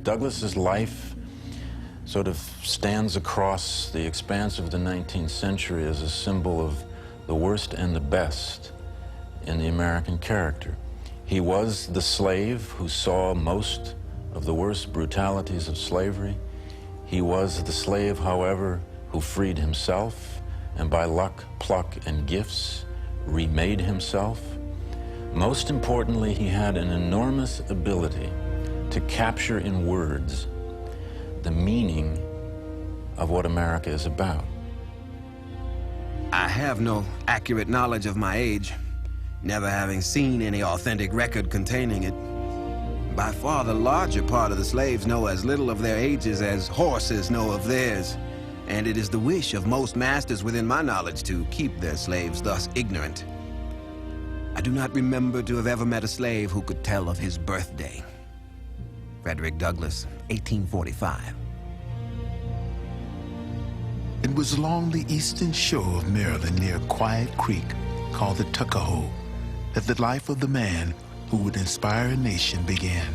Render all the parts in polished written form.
Douglass's life sort of stands across the expanse of the 19th century as a symbol of the worst and the best in the American character. He was the slave who saw most of the worst brutalities of slavery. He was the slave, however, who freed himself and by luck, pluck, and gifts remade himself. Most importantly, he had an enormous ability to capture in words the meaning of what America is about. I have no accurate knowledge of my age, never having seen any authentic record containing it. By far the larger part of the slaves know as little of their ages as horses know of theirs, and it is the wish of most masters within my knowledge to keep their slaves thus ignorant. I do not remember to have ever met a slave who could tell of his birthday. Frederick Douglass, 1845. It was along the eastern shore of Maryland near Quiet Creek, called the Tuckahoe, that the life of the man who would inspire a nation began.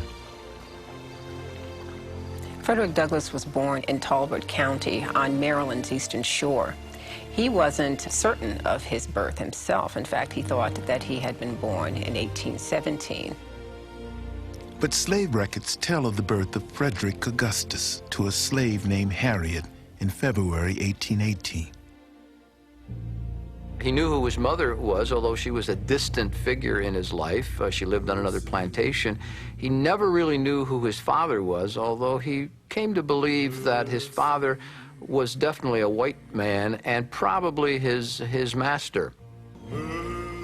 Frederick Douglass was born in Talbot County on Maryland's eastern shore. He wasn't certain of his birth himself. In fact, he thought that he had been born in 1817. But slave records tell of the birth of Frederick Augustus to a slave named Harriet in February 1818. He knew who his mother was, although she was a distant figure in his life. She lived on another plantation. He never really knew who his father was, although he came to believe that his father was definitely a white man and probably his master.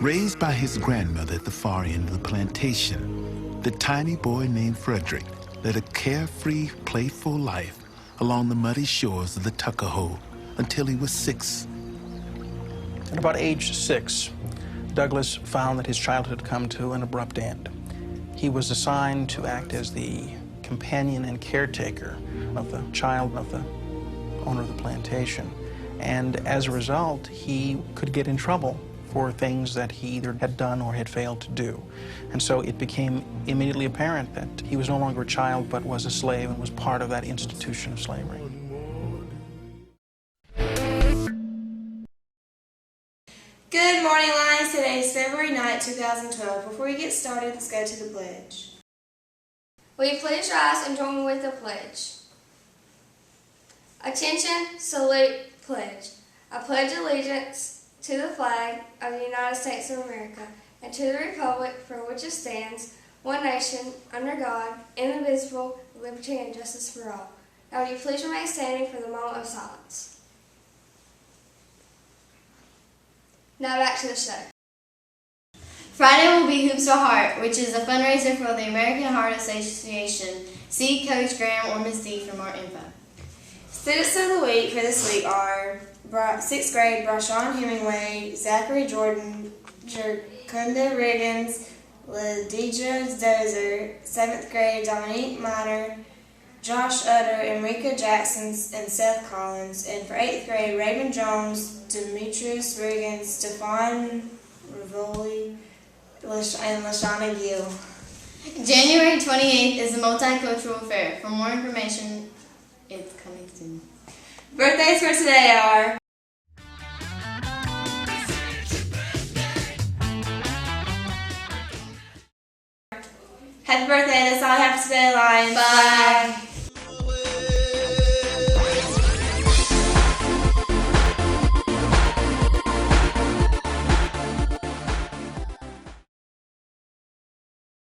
Raised by his grandmother at the far end of the plantation, the tiny boy named Frederick led a carefree, playful life along the muddy shores of the Tuckahoe until he was 6. At about age 6, Douglass found that his childhood had come to an abrupt end. He was assigned to act as the companion and caretaker of the child of the owner of the plantation. And as a result, he could get in trouble for things that he either had done or had failed to do. And so it became immediately apparent that he was no longer a child, but was a slave and was part of that institution of slavery. Good morning, Lions. Today is February 9, 2012. Before we get started, let's go to the pledge. Will you please rise and join me with the pledge? Attention, salute, pledge. I pledge allegiance to the flag of the United States of America and to the republic for which it stands, one nation, under God, indivisible, with liberty and justice for all. Now will you please remain standing for the moment of silence. Now back to the show. Friday will be Hoops for Heart, which is a fundraiser for the American Heart Association. See Coach Graham or Ms. D for more info. Students of the week for this week are 6th grade Brashawn Hemingway, Zachary Jordan, Jerkunda Riggins, Ladidra Dozer, 7th grade Dominique Miner, Josh Utter, Enrica Jackson, and Seth Collins, and for 8th grade Raven Jones, Demetrius Riggins, Stefan Rivoli, and Lashana Gill. January 28th is the Multicultural Fair. For more information, it's coming soon. Birthdays for today are Happy birthday, that's all I have for today, Lions. Bye.